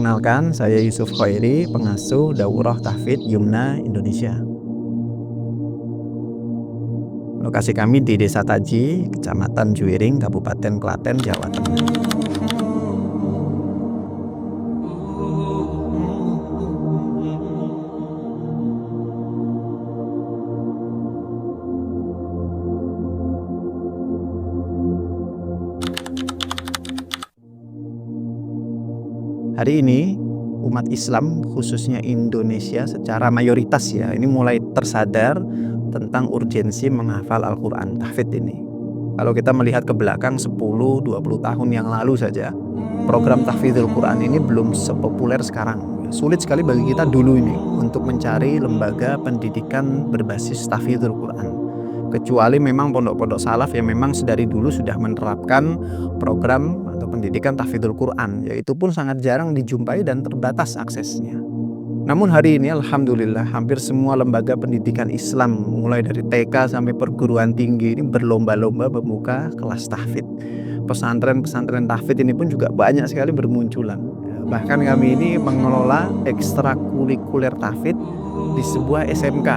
Perkenalkan, saya Yusuf Khairi, pengasuh Daurah Tahfidz Yumna Indonesia. Lokasi kami di Desa Taji, Kecamatan Juwiring, Kabupaten Klaten, Jawa Tengah. Hari ini umat Islam khususnya Indonesia secara mayoritas ya ini mulai tersadar tentang urgensi menghafal Al-Quran tahfidz ini. Kalau kita melihat ke belakang 10-20 tahun yang lalu saja, program tahfidzul Quran ini belum sepopuler sekarang. Sulit sekali bagi kita dulu ini untuk mencari lembaga pendidikan berbasis tahfidzul Quran. Kecuali memang pondok-pondok salaf yang memang sedari dulu sudah menerapkan program atau pendidikan tahfidzul Quran, yaitu pun sangat jarang dijumpai dan terbatas aksesnya. Namun hari ini alhamdulillah hampir semua lembaga pendidikan Islam mulai dari TK sampai perguruan tinggi ini berlomba-lomba membuka kelas tahfidz. Pesantren-pesantren tahfidz ini pun juga banyak sekali bermunculan. Bahkan kami ini mengelola ekstrakurikuler tahfidz di sebuah SMK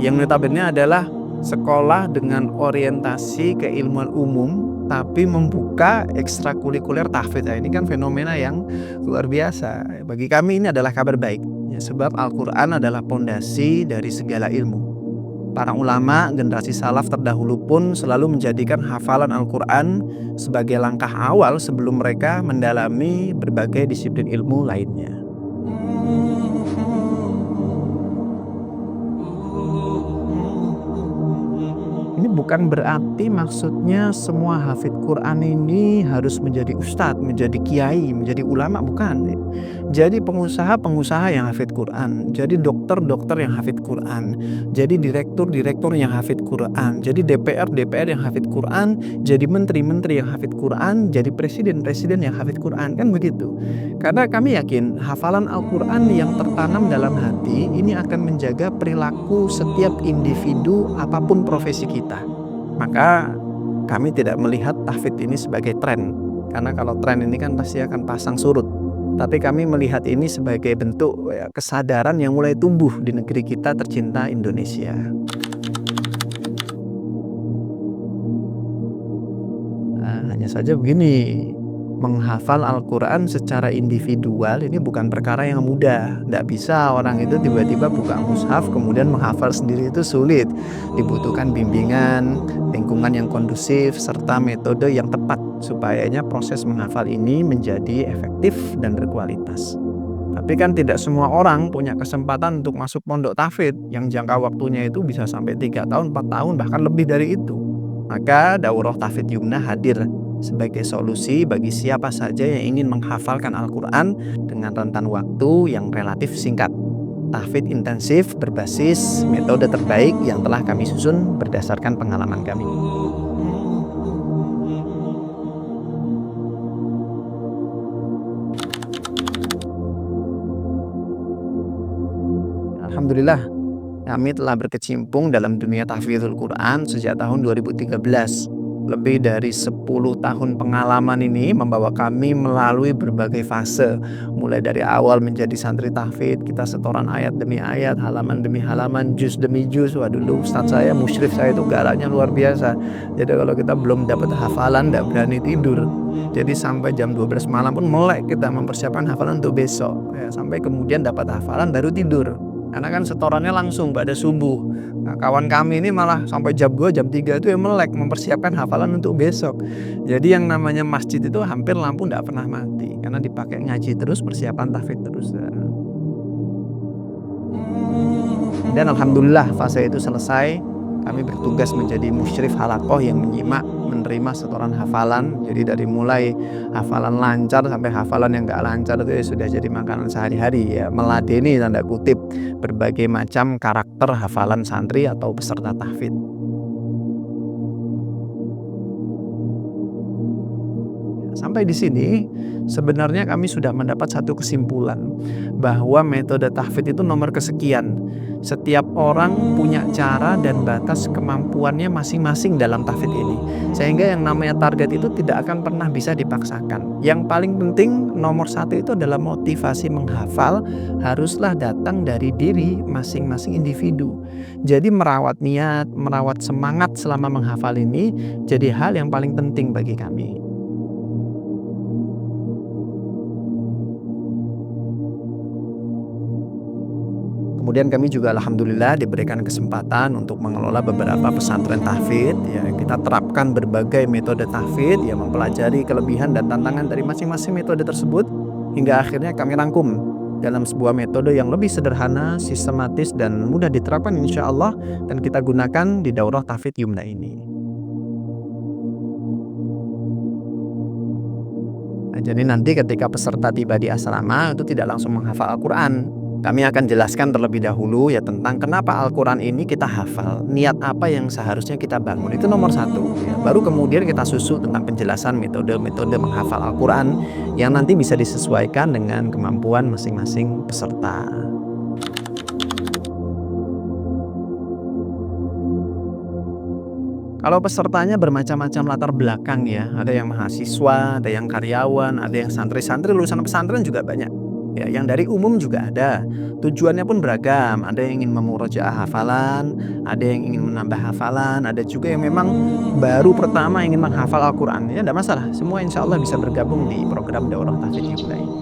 yang notabene adalah sekolah dengan orientasi keilmuan umum tapi membuka ekstrakurikuler tahfidz. Ini kan fenomena yang luar biasa. Bagi kami ini adalah kabar baik. Sebab Al-Quran adalah pondasi dari segala ilmu. Para ulama generasi salaf terdahulu pun selalu menjadikan hafalan Al-Quran sebagai langkah awal sebelum mereka mendalami berbagai disiplin ilmu lainnya. Ini bukan berarti maksudnya semua hafid Quran ini harus menjadi ustadz, menjadi kiai, menjadi ulama, bukan. Jadi pengusaha-pengusaha yang hafid Quran, jadi dokter-dokter yang hafid Quran, jadi direktur-direktur yang hafid Quran, jadi DPR-DPR yang hafid Quran, jadi menteri-menteri yang hafid Quran, jadi presiden-presiden yang hafid Quran, kan begitu. Karena kami yakin hafalan Al-Quran yang tertanam dalam hati ini akan menjaga perilaku setiap individu apapun profesi kita. Maka kami tidak melihat tahfidz ini sebagai tren, karena kalau tren ini kan pasti akan pasang surut. Tapi kami melihat ini sebagai bentuk kesadaran yang mulai tumbuh di negeri kita tercinta Indonesia. Hanya saja begini, menghafal Al-Quran secara individual ini bukan perkara yang mudah. Tidak bisa orang itu tiba-tiba buka mushaf kemudian menghafal sendiri, itu sulit. Dibutuhkan bimbingan, lingkungan yang kondusif, serta metode yang tepat supayanya proses menghafal ini menjadi efektif dan berkualitas. Tapi kan tidak semua orang punya kesempatan untuk masuk pondok tahfidz yang jangka waktunya itu bisa sampai 3 tahun, 4 tahun, bahkan lebih dari itu. Maka Daurah Tahfidz Yumna hadir sebagai solusi bagi siapa saja yang ingin menghafalkan Al-Quran dengan rentan waktu yang relatif singkat. Tahfidz intensif berbasis metode terbaik yang telah kami susun berdasarkan pengalaman kami. Alhamdulillah, kami telah berkecimpung dalam dunia tahfidzul Quran sejak tahun 2013. Lebih dari 10 tahun pengalaman ini membawa kami melalui berbagai fase. Mulai dari awal menjadi santri tahfidz, kita setoran ayat demi ayat, halaman demi halaman, juz demi juz. Wah, dulu ustadz saya, musyrif saya itu galaknya luar biasa. Jadi kalau kita belum dapat hafalan, tidak berani tidur. Jadi sampai jam 12 malam pun melek kita mempersiapkan hafalan untuk besok. Sampai kemudian dapat hafalan baru tidur. Karena kan setorannya langsung pada subuh. Nah, kawan kami ini malah sampai jam 2, jam 3 itu melek mempersiapkan hafalan untuk besok. Jadi yang namanya masjid itu hampir lampu tidak pernah mati, karena dipakai ngaji terus, persiapan tahfidz terus. Dan alhamdulillah fase itu selesai. Kami bertugas menjadi musyrif halaqah yang menyimak, menerima setoran hafalan. Jadi dari mulai hafalan lancar sampai hafalan yang gak lancar itu ya sudah jadi makanan sehari-hari, ya meladeni tanda kutip berbagai macam karakter hafalan santri atau peserta tahfidz. Sampai di sini sebenarnya kami sudah mendapat satu kesimpulan bahwa metode tahfidz itu nomor kesekian. Setiap orang punya cara dan batas kemampuannya masing-masing dalam tahfidz ini. Sehingga yang namanya target itu tidak akan pernah bisa dipaksakan. Yang paling penting nomor satu itu adalah motivasi menghafal haruslah datang dari diri masing-masing individu. Jadi merawat niat, merawat semangat selama menghafal ini jadi hal yang paling penting bagi kami. Kemudian kami juga alhamdulillah diberikan kesempatan untuk mengelola beberapa pesantren tahfidz ya. Kita terapkan berbagai metode tahfidz ya, mempelajari kelebihan dan tantangan dari masing-masing metode tersebut hingga akhirnya kami rangkum dalam sebuah metode yang lebih sederhana, sistematis dan mudah diterapkan insya Allah, dan kita gunakan di daurah tahfidz Yumna ini. Nah, jadi nanti ketika peserta tiba di asrama itu tidak langsung menghafal Al-Quran. Kami akan jelaskan terlebih dahulu ya tentang kenapa Al-Quran ini kita hafal, niat apa yang seharusnya kita bangun, itu nomor satu ya. Baru kemudian kita susul tentang penjelasan metode-metode menghafal Al-Quran yang nanti bisa disesuaikan dengan kemampuan masing-masing peserta. Kalau pesertanya bermacam-macam latar belakang ya, ada yang mahasiswa, ada yang karyawan, ada yang santri-santri lulusan pesantren juga banyak. Ya, yang dari umum juga ada. Tujuannya pun beragam. Ada yang ingin memurojaah hafalan, ada yang ingin menambah hafalan, ada juga yang memang baru pertama ingin menghafal Al-Quran. Ya, tidak masalah. Semua insya Allah bisa bergabung di program Daurah Tahfidz Yumna ini.